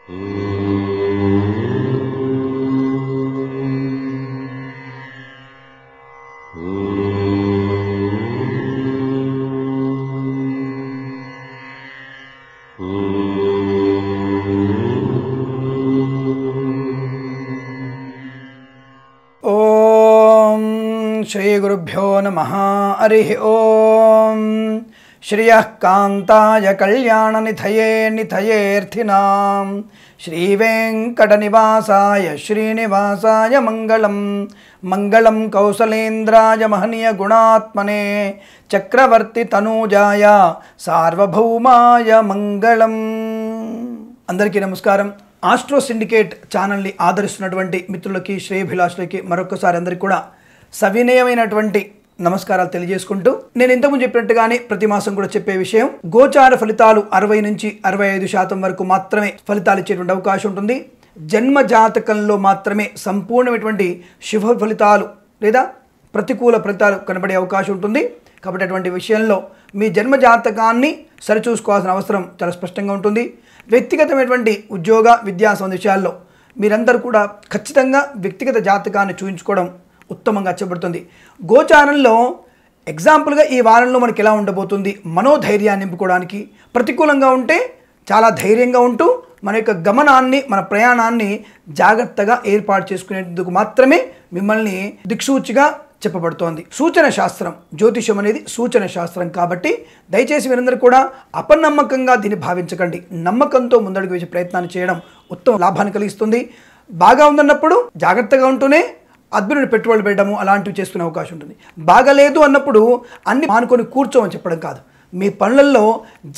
श्री गुरुभ्यो नमः। हरिः ओम। श्रियः कान्ताय कल्याणनिधये निधयेऽर्थिनां श्रीवेङ्कटनिवासाय श्रीनिवासाय मंगलम मंगलम कौसलेन्द्राय महनीय गुणात्मने चक्रवर्ती तनूजाय सार्वभौमाय मंगलम। अंदरिकी नमस्कारम। ఆస్ట్రో సిండికేట్ ఛానల్ని ఆదరిస్తున్నటువంటి మిత్రులకి శ్రేయభిలాషులకి మరొకసారి అందరికీ కూడా సవినయమైనటువంటి నమస్కారాలు తెలియజేసుకుంటూ నేను ఇంతకుముందు చెప్పినట్టుగానే ప్రతి మాసం కూడా చెప్పే విషయం గోచార ఫలితాలు 60 నుంచి 65% వరకు మాత్రమే ఫలితాలు ఇచ్చేటువంటి అవకాశం ఉంటుంది. జన్మ జాతకంలో మాత్రమే సంపూర్ణమైనటువంటి శుభ ఫలితాలు లేదా ప్రతికూల ఫలితాలు కనబడే అవకాశం ఉంటుంది. కాబట్టి అటువంటి విషయంలో మీ జన్మ జాతకాన్ని సరిచూసుకోవాల్సిన అవసరం చాలా స్పష్టంగా ఉంటుంది. వ్యక్తిగతమైనటువంటి ఉద్యోగ విద్యా సంబంధ విషయాల్లో మీరందరూ కూడా ఖచ్చితంగా వ్యక్తిగత జాతకాన్ని చూపించుకోవడం ఉత్తమంగా చెప్పబడుతుంది. గోచారంలో ఎగ్జాంపుల్గా ఈ వారంలో మనకి ఎలా ఉండబోతుంది, మనోధైర్యాన్ని నింపుకోవడానికి ప్రతికూలంగా ఉంటే చాలా ధైర్యంగా ఉంటూ మన యొక్క గమనాన్ని మన ప్రయాణాన్ని జాగ్రత్తగా ఏర్పాటు చేసుకునేందుకు మాత్రమే మిమ్మల్ని దిక్సూచిగా చెప్పబడుతోంది. సూచన శాస్త్రం, జ్యోతిషం అనేది సూచన శాస్త్రం కాబట్టి దయచేసి మీరందరూ కూడా అపనమ్మకంగా దీన్ని భావించకండి. నమ్మకంతో ముందడుగు వేసే ప్రయత్నాన్ని చేయడం ఉత్తమ లాభాన్ని కలిగిస్తుంది. బాగా ఉందన్నప్పుడు జాగ్రత్తగా ఉంటూనే అద్భుతమైన పెట్టుబడులు పెట్టడము అలాంటివి చేసుకునే అవకాశం ఉంటుంది. బాగలేదు అన్నప్పుడు అన్ని మానుకొని కూర్చోమని చెప్పడం కాదు, మీ పనులలో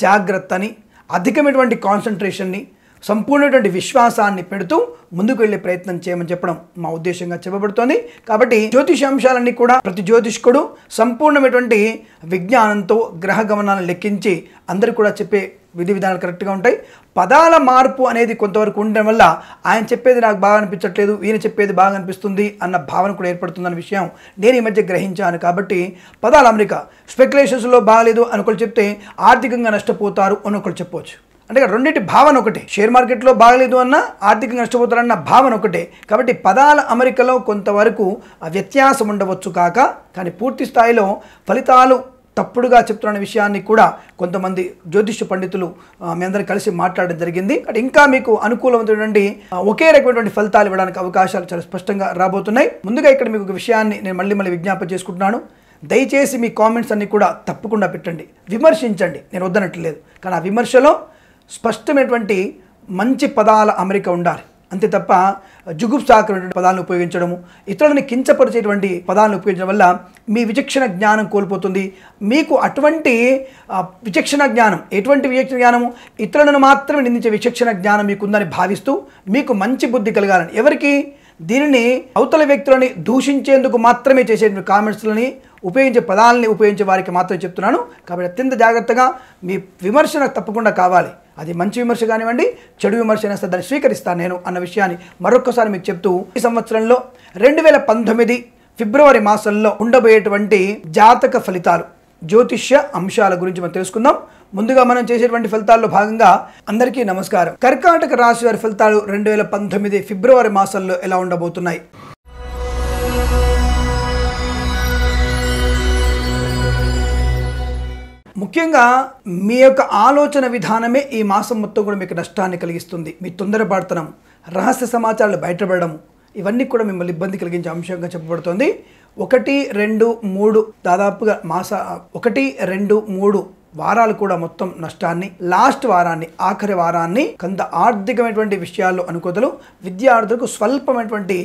జాగ్రత్తని, అధికమైనటువంటి కాన్సన్ట్రేషన్ని, సంపూర్ణమైనటువంటి విశ్వాసాన్ని పెడుతూ ముందుకు వెళ్ళే ప్రయత్నం చేయమని చెప్పడం మా ఉద్దేశంగా చెప్పబడుతోంది. కాబట్టి జ్యోతిష అంశాలన్నీ కూడా ప్రతి జ్యోతిష్కుడు సంపూర్ణమైనటువంటి విజ్ఞానంతో గ్రహ గమనాలను లెక్కించి అందరూ కూడా చెప్పే విధి విధానాలు కరెక్ట్గా ఉంటాయి. పదాల మార్పు అనేది కొంతవరకు ఉండడం వల్ల ఆయన చెప్పేది నాకు బాగా అనిపించట్లేదు, ఈయన చెప్పేది బాగా అనిపిస్తుంది అన్న భావన కూడా ఏర్పడుతుందన్న విషయం నేను ఈ మధ్య గ్రహించాను. కాబట్టి పదాల అమెరికా స్పెక్యులేషన్స్లో బాగాలేదు అనుకోలు చెప్తే ఆర్థికంగా నష్టపోతారు అని ఒకరు చెప్పవచ్చు. అంటే రెండింటి భావన ఒకటే. షేర్ మార్కెట్లో బాగలేదు అన్న ఆర్థికంగా నష్టపోతారన్న భావన ఒకటే. కాబట్టి పదాల అమరికలో కొంతవరకు వ్యత్యాసం ఉండవచ్చు కానీ పూర్తి స్థాయిలో ఫలితాలు తప్పుడుగా చెప్తున్న విషయాన్ని కూడా కొంతమంది జ్యోతిష పండితులు మీ అందరూ కలిసి మాట్లాడడం జరిగింది. ఇంకా మీకు అనుకూలమైనటువంటి ఒకే రకమైనటువంటి ఫలితాలు ఇవ్వడానికి అవకాశాలు చాలా స్పష్టంగా రాబోతున్నాయి. ముందుగా ఇక్కడ మీకు ఒక విషయాన్ని నేను మళ్ళీ విజ్ఞాపన చేసుకుంటున్నాను. దయచేసి మీ కామెంట్స్ అన్ని కూడా తప్పకుండా పెట్టండి, విమర్శించండి, నేను వద్దనట్లేదు. కానీ ఆ విమర్శలో స్పష్టమైనటువంటి మంచి పదాల అమరిక ఉండాలి, అంతే తప్ప జుగుప్సాకరమైనటువంటి పదాలను ఉపయోగించడము, ఇతరులని కించపరిచేటువంటి పదాలను ఉపయోగించడం వల్ల మీ విచక్షణ జ్ఞానం కోల్పోతుంది. మీకు అటువంటి విచక్షణ జ్ఞానం, ఎటువంటి విచక్షణ జ్ఞానము, ఇతరులను మాత్రమే నిందించే విచక్షణ జ్ఞానం మీకుందని భావిస్తూ మీకు మంచి బుద్ధి కలగాలని, ఎవరికి దీనిని అవతల వ్యక్తులని దూషించేందుకు మాత్రమే చేసేటువంటి కామెంట్స్లని ఉపయోగించే పదాలని ఉపయోగించే వారికి మాత్రమే చెప్తున్నాను. కాబట్టి అత్యంత జాగ్రత్తగా మీ విమర్శన తప్పకుండా కావాలి. అది మంచి విమర్శ కానివ్వండి, చెడు విమర్శ అయినా సరే దాన్ని స్వీకరిస్తాను నేను అన్న విషయాన్ని మరొకసారి మీకు చెప్తూ ఈ సంవత్సరంలో 2019 ఫిబ్రవరి మాసంలో ఉండబోయేటువంటి జాతక ఫలితాలు, జ్యోతిష్య అంశాల గురించి మనం తెలుసుకుందాం. ముందుగా మనం చేసేటువంటి ఫలితాల్లో భాగంగా అందరికీ నమస్కారం. కర్కాటక రాశి వారి ఫలితాలు 2019 ఫిబ్రవరి మాసంలో ఎలా ఉండబోతున్నాయి? ముఖ్యంగా మీ యొక్క ఆలోచన విధానమే ఈ మాసం మొత్తం కూడా మీకు నష్టాన్ని కలిగిస్తుంది. మీ తొందరపడతనం, రహస్య సమాచారాలు బయటపడము, ఇవన్నీ కూడా మిమ్మల్ని ఇబ్బంది కలిగించే అంశంగా చెప్పబడుతుంది. 1, 2, 3 దాదాపుగా 1, 2, 3 వారాలు కూడా మొత్తం నష్టాన్ని, లాస్ట్ వారాన్ని, ఆఖరి వారాన్ని కొంత ఆర్థికమైనటువంటి విషయాల్లో అనుకూలతలు, విద్యార్థులకు స్వల్పమైనటువంటి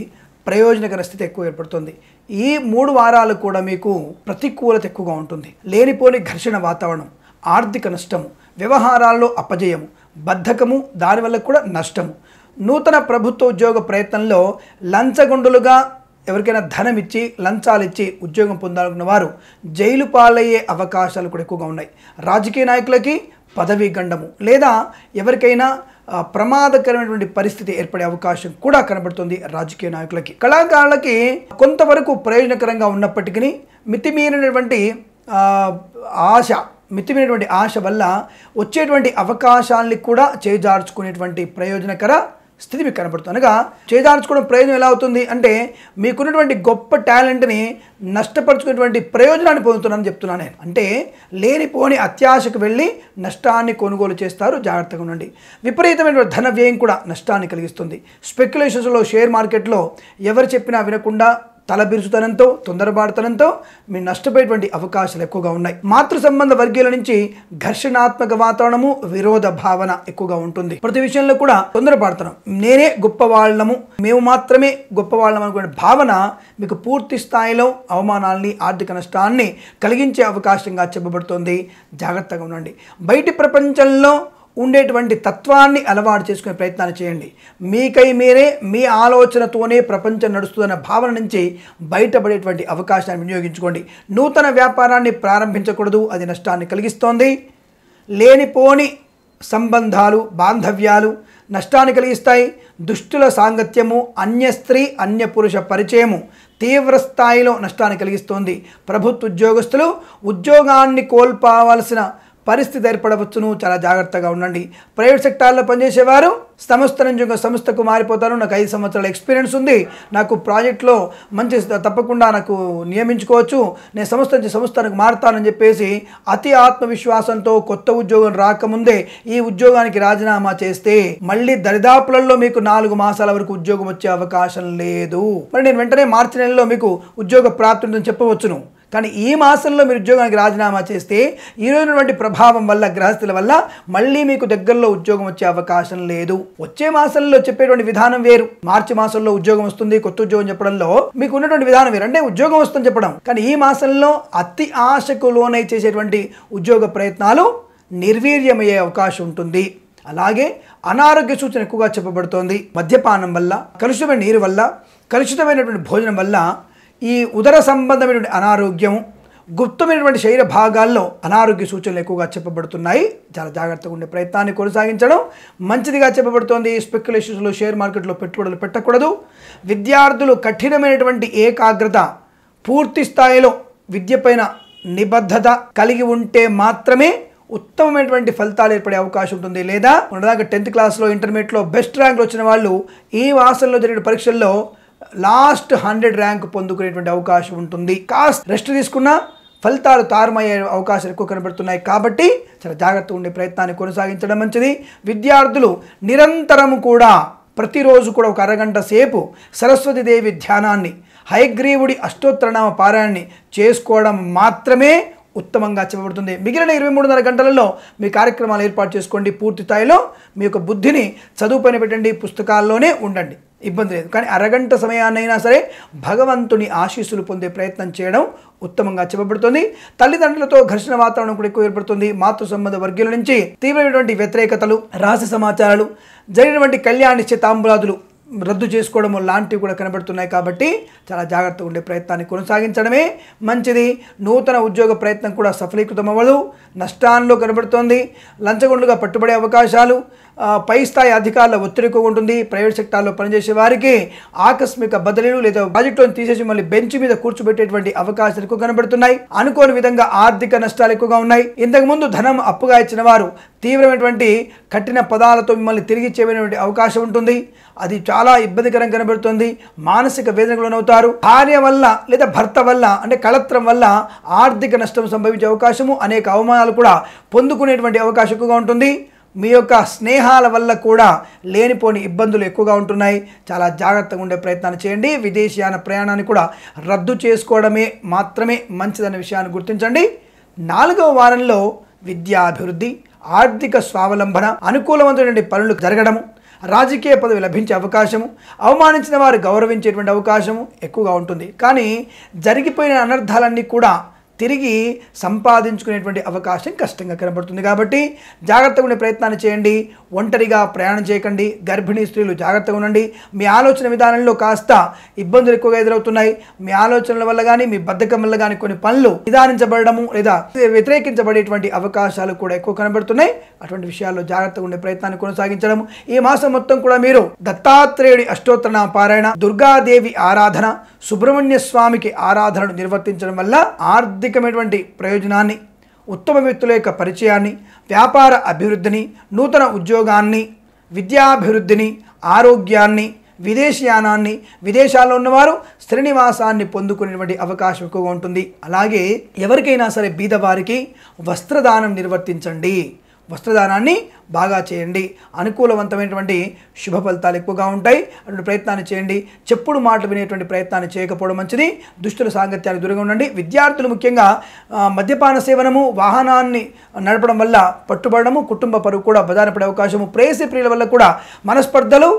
ప్రయోజనకర స్థితి ఎక్కువ ఏర్పడుతుంది. ఈ 3 వారాలు కూడా మీకు ప్రతికూలత ఎక్కువగా ఉంటుంది. లేనిపోని ఘర్షణ వాతావరణం, ఆర్థిక నష్టము, వ్యవహారాల్లో అపజయము, బద్ధకము, దానివల్ల కూడా నష్టము. నూతన ప్రభుత్వ ఉద్యోగ ప్రయత్నంలో లంచగొండులుగా ఎవరికైనా ధనం ఇచ్చి లంచాలు ఇచ్చి ఉద్యోగం పొందాలనుకున్న వారు జైలు పాలయ్యే అవకాశాలు కూడా ఎక్కువగా ఉన్నాయి. రాజకీయ నాయకులకి పదవీ గండము లేదా ఎవరికైనా ప్రమాదకరమైనటువంటి పరిస్థితి ఏర్పడే అవకాశం కూడా కనబడుతుంది రాజకీయ నాయకులకి. కళాకారులకి కొంతవరకు ప్రయోజనకరంగా ఉన్నప్పటికీ మితిమీరినటువంటి ఆశ మితిమైనటువంటి ఆశ వల్ల వచ్చేటువంటి అవకాశాలని కూడా చేజార్చుకునేటువంటి ప్రయోజనకర స్థితి మీకు కనబడుతుంది. అనగా చేజార్చుకోవడం ప్రయోజనం ఎలా అవుతుంది అంటే మీకున్నటువంటి గొప్ప టాలెంట్ని నష్టపరుచుకునేటువంటి ప్రయోజనాన్ని పొందుతున్నానని చెప్తున్నాను నేను. అంటే లేనిపోని అత్యాశకు వెళ్ళి నష్టాన్ని కొనుగోలు చేస్తారు, జాగ్రత్తగా ఉండండి. విపరీతమైనటువంటి ధన వ్యయం కూడా నష్టాన్ని కలిగిస్తుంది. స్పెక్యులేషన్స్లో షేర్ మార్కెట్లో ఎవరు చెప్పినా వినకుండా తలబిరుసుతనంతో తొందరపాటుతనంతో మీరు నష్టపోయేటువంటి అవకాశాలు ఎక్కువగా ఉన్నాయి. మాతృ సంబంధ వర్గీయుల నుంచి ఘర్షణాత్మక వాతావరణము, విరోధ భావన ఎక్కువగా ఉంటుంది. ప్రతి విషయంలో కూడా తొందరపడుతున్నాం, నేనే గొప్పవాళ్ళము, మేము మాత్రమే గొప్పవాళ్ళం అనుకునే భావన మీకు పూర్తి స్థాయిలో అవమానాల్ని, ఆర్థిక నష్టాన్ని కలిగించే అవకాశంగా చెప్పబడుతుంది. జాగ్రత్తగా ఉండండి. బయటి ప్రపంచంలో ఉండేటువంటి తత్వాన్ని అలవాటు చేసుకునే ప్రయత్నాలు చేయండి. మీకై మీరే మీ ఆలోచనతోనే ప్రపంచం నడుస్తుందన్న భావన నుంచి బయటపడేటువంటి అవకాశాన్ని వినియోగించుకోండి. నూతన వ్యాపారాన్ని ప్రారంభించకూడదు, అది నష్టాన్ని కలిగిస్తోంది. లేనిపోని సంబంధాలు, బాంధవ్యాలు నష్టాన్ని కలిగిస్తాయి. దుష్టుల సాంగత్యము, అన్య స్త్రీ అన్య పురుష పరిచయము తీవ్ర స్థాయిలో నష్టాన్ని కలిగిస్తోంది. ప్రభుత్వ ఉద్యోగస్తులు ఉద్యోగాన్ని కోల్పోవాల్సిన పరిస్థితి ఏర్పడవచ్చును, చాలా జాగ్రత్తగా ఉండండి. ప్రైవేట్ సెక్టార్లో పనిచేసేవారు సంస్థ నుంచి ఒక సంస్థకు మారిపోతారు, నాకు 5 సంవత్సరాల ఎక్స్పీరియన్స్ ఉంది, నాకు ప్రాజెక్ట్లో మంచి తప్పకుండా నాకు నియమించుకోవచ్చు, నేను సంస్థ నుంచి సంస్థకు మారుతానని చెప్పేసి అతి ఆత్మవిశ్వాసంతో కొత్త ఉద్యోగం రాకముందే ఈ ఉద్యోగానికి రాజీనామా చేస్తే మళ్ళీ దరిదాపులలో మీకు 4 మాసాల వరకు ఉద్యోగం వచ్చే అవకాశం లేదు. మరి నేను వెంటనే మార్చి నెలలో మీకు ఉద్యోగ ప్రాప్తి ఉందని చెప్పవచ్చును. కానీ ఈ మాసంలో మీరు ఉద్యోగానికి రాజీనామా చేస్తే ఈరోజునటువంటి ప్రభావం వల్ల, గ్రహస్థితుల వల్ల మళ్ళీ మీకు దగ్గరలో ఉద్యోగం వచ్చే అవకాశం లేదు. వచ్చే మాసంలో చెప్పేటువంటి విధానం వేరు. మార్చి మాసంలో ఉద్యోగం వస్తుంది, కొత్త ఉద్యోగం చెప్పడంలో మీకు ఉన్నటువంటి విధానం వేరు, అంటే ఉద్యోగం వస్తుందని చెప్పడం. కానీ ఈ మాసంలో అతి ఆశకు లోనై చేసేటువంటి ఉద్యోగ ప్రయత్నాలు నిర్వీర్యమయ్యే అవకాశం ఉంటుంది. అలాగే అనారోగ్య సూచన ఎక్కువగా చెప్పబడుతోంది. మద్యపానం వల్ల, కలుషితమైన నీరు వల్ల, కలుషితమైనటువంటి భోజనం వల్ల ఈ ఉదర సంబంధమైనటువంటి అనారోగ్యము, గుప్తమైనటువంటి శరీర భాగాల్లో అనారోగ్య సూచనలు ఎక్కువగా చెప్పబడుతున్నాయి. చాలా జాగ్రత్తగా ఉండే ప్రయత్నాన్ని కొనసాగించడం మంచిదిగా చెప్పబడుతోంది. స్పెక్యులేషన్స్లో, షేర్ మార్కెట్లో పెట్టుబడులు పెట్టకూడదు. విద్యార్థులు కఠినమైనటువంటి ఏకాగ్రత, పూర్తి స్థాయిలో విద్యపైన నిబద్ధత కలిగి ఉంటే మాత్రమే ఉత్తమమైనటువంటి ఫలితాలు ఏర్పడే అవకాశం ఉంటుంది. లేదా ఉన్నదాకా 10th క్లాస్లో, ఇంటర్మీడియట్లో బెస్ట్ ర్యాంకులు వచ్చిన వాళ్ళు ఈ మాసంలో జరిగిన పరీక్షల్లో లాస్ట్ 100 ర్యాంక్ పొందుకునేటువంటి అవకాశం ఉంటుంది. కాస్త రెస్ట్ తీసుకున్నా ఫలితాలు తారుమయ్యే అవకాశాలు ఎక్కువ కనబడుతున్నాయి. కాబట్టి చాలా జాగ్రత్తగా ఉండే ప్రయత్నాన్ని కొనసాగించడం మంచిది. విద్యార్థులు నిరంతరం కూడా ప్రతిరోజు కూడా ఒక అరగంట సేపు సరస్వతీదేవి ధ్యానాన్ని, హయగ్రీవుడి అష్టోత్తరనామ పారాయణాన్ని చేసుకోవడం మాత్రమే ఉత్తమంగా చెప్పబడుతుంది. మిగిలిన 23.5 గంటలలో మీ కార్యక్రమాలు ఏర్పాటు చేసుకోండి. పూర్తి స్థాయిలో మీ యొక్క బుద్ధిని చదువుపైన పెట్టండి, పుస్తకాల్లోనే ఉండండి, ఇబ్బంది లేదు. కానీ అరగంట సమయాన్నైనా సరే భగవంతుని ఆశీస్సులు పొందే ప్రయత్నం చేయడం ఉత్తమంగా చెప్పబడుతుంది. తల్లిదండ్రులతో ఘర్షణ వాతావరణం కూడా ఎక్కువ ఏర్పడుతుంది. మాతృ సంబంధ వర్గీయుల నుంచి తీవ్రమైనటువంటి వ్యతిరేకతలు, రహస్య సమాచారాలు, జరిగినటువంటి కళ్యాణ నిశ్చితాంబులాదులు రద్దు చేసుకోవడం లాంటివి కూడా కనబడుతున్నాయి. కాబట్టి చాలా జాగ్రత్తగా ఉండే ప్రయత్నాన్ని కొనసాగించడమే మంచిది. నూతన ఉద్యోగ ప్రయత్నం కూడా సఫలీకృతం అవ్వదు, నష్టాల్లో కనబడుతోంది. లంచగొండలుగా పట్టుబడే అవకాశాలు, పై స్థాయి అధికారుల ఒత్తిడి ఎక్కువ ఉంటుంది. ప్రైవేట్ సెక్టార్లో పనిచేసే వారికి ఆకస్మిక బదిలీలు లేదా ప్రాజెక్టులను తీసేసి మళ్ళీ బెంచ్ మీద కూర్చోబెట్టేటువంటి అవకాశాలు ఎక్కువ కనబడుతున్నాయి. అనుకోని విధంగా ఆర్థిక నష్టాలు ఎక్కువగా ఉన్నాయి. ఇంతకుముందు ధనం అప్పుగా ఇచ్చిన వారు తీవ్రమైనటువంటి కఠిన పదాలతో మిమ్మల్ని తిరిగి ఇచ్చేటువంటి అవకాశం ఉంటుంది. అది చాలా ఇబ్బందికరం కనబడుతుంది. మానసిక వేదనకు లోనవుతారు. భార్య వల్ల లేదా భర్త వల్ల, అంటే కళత్రం వల్ల ఆర్థిక నష్టం సంభవించే అవకాశము, అనేక అవమానాలు కూడా పొందుకునేటువంటి అవకాశం ఎక్కువగా ఉంటుంది. మీ యొక్క స్నేహాల వల్ల కూడా లేనిపోని ఇబ్బందులు ఎక్కువగా ఉంటున్నాయి. చాలా జాగ్రత్తగా ఉండే ప్రయత్నాన్ని చేయండి. విదేశీయాన ప్రయాణాన్ని కూడా రద్దు చేసుకోవడమే మాత్రమే మంచిదనే విషయాన్ని గుర్తించండి. 4వ వారంలో విద్యాభివృద్ధి, ఆర్థిక స్వావలంబన, అనుకూలవంతమైన పనులు జరగడము, రాజకీయ పదవి లభించే అవకాశము, అవమానించిన వారు గౌరవించేటువంటి అవకాశము ఎక్కువగా ఉంటుంది. కానీ జరిగిపోయిన అనర్థాలన్నీ కూడా తిరిగి సంపాదించుకునేటువంటి అవకాశం కష్టంగా కనబడుతుంది. కాబట్టి జాగ్రత్తగా ఉండే ప్రయత్నాన్ని చేయండి. ఒంటరిగా ప్రయాణం చేయకండి. గర్భిణీ స్త్రీలు జాగ్రత్తగా ఉండండి. మీ ఆలోచన విధానంలో కాస్త ఇబ్బందులు ఎక్కువగా ఎదురవుతున్నాయి. మీ ఆలోచనల వల్ల కానీ, మీ బద్ధకం వల్ల కానీ కొన్ని పనులు నిదానించబడము లేదా వ్యతిరేకించబడేటువంటి అవకాశాలు కూడా ఎక్కువ కనబడుతున్నాయి. అటువంటి విషయాల్లో జాగ్రత్తగా ఉండే ప్రయత్నాన్ని కొనసాగించడం. ఈ మాసం మొత్తం కూడా మీరు దత్తాత్రేయుడి అష్టోత్తరనామ పారాయణ, దుర్గాదేవి ఆరాధన, సుబ్రహ్మణ్య స్వామికి ఆరాధనను నిర్వర్తించడం వల్ల ఆర్థికమైనటువంటి ప్రయోజనాన్ని, ఉత్తమ వ్యక్తుల యొక్క పరిచయాన్ని, వ్యాపార అభివృద్ధిని, నూతన ఉద్యోగాన్ని, విద్యాభివృద్ధిని, ఆరోగ్యాన్ని, విదేశీయానాన్ని, విదేశాల్లో ఉన్నవారు శ్రీనివాసాన్ని పొందుకునేటువంటి అవకాశం ఎక్కువగా ఉంటుంది. అలాగే ఎవరికైనా సరే బీదవారికి వస్త్రదానం నిర్వర్తించండి, వస్త్రదానాన్ని బాగా చేయండి. అనుకూలవంతమైనటువంటి శుభ ఫలితాలు ఎక్కువగా ఉంటాయి. అటువంటి ప్రయత్నాన్ని చేయండి. చెప్పుడు మాటలు వినేటువంటి ప్రయత్నాన్ని చేయకపోవడం మంచిది. దుష్టుల సాంగత్యానికి దూరంగా ఉండండి. విద్యార్థులు ముఖ్యంగా మద్యపాన సేవనము, వాహనాన్ని నడపడం వల్ల పట్టుబడము, కుటుంబ పరువు కూడా బదారపడే అవకాశము, ప్రేయసి ప్రియుల వల్ల కూడా మనస్పర్ధలు,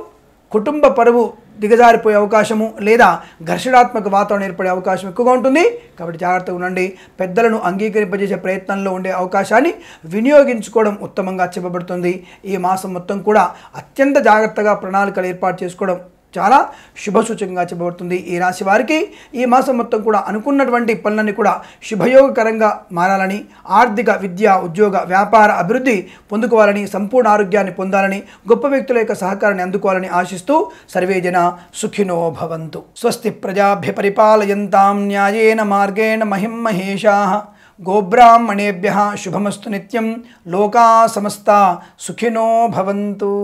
కుటుంబ పరువు దిగజారిపోయే అవకాశము లేదా ఘర్షణాత్మక వాతావరణం ఏర్పడే అవకాశం ఎక్కువగా ఉంటుంది. కాబట్టి జాగ్రత్తగా ఉండండి. పెద్దలను అంగీకరింపజేసే ప్రయత్నంలో ఉండే అవకాశాన్ని వినియోగించుకోవడం ఉత్తమంగా చెప్పబడుతుంది. ఈ మాసం మొత్తం కూడా అత్యంత జాగ్రత్తగా ప్రణాళికలు ఏర్పాటు చేసుకోవడం చాలా శుభసూచకంగా చెప్పబడుతుంది. ఈ రాశి వారికి ఈ మాసం మొత్తం కూడా అనుకున్నటువంటి పనులన్నీ కూడా శుభయోగకరంగా మారాలని, ఆర్థిక, విద్య, ఉద్యోగ, వ్యాపార అభివృద్ధి పొందుకోవాలని, సంపూర్ణ ఆరోగ్యాన్ని పొందాలని, గొప్ప వ్యక్తుల యొక్క సహకారాన్ని అందుకోవాలని ఆశిస్తూ సర్వే జన సుఖినో భవంతు. స్వస్తి ప్రజాభ్య పరిపాలయంతాం న్యాయేన మార్గేణ మహిం మహేషాః. గోబ్రాహ్మణేభ్యః శుభమస్తు నిత్యం. లోకా సమస్తా సుఖినో భవంతు.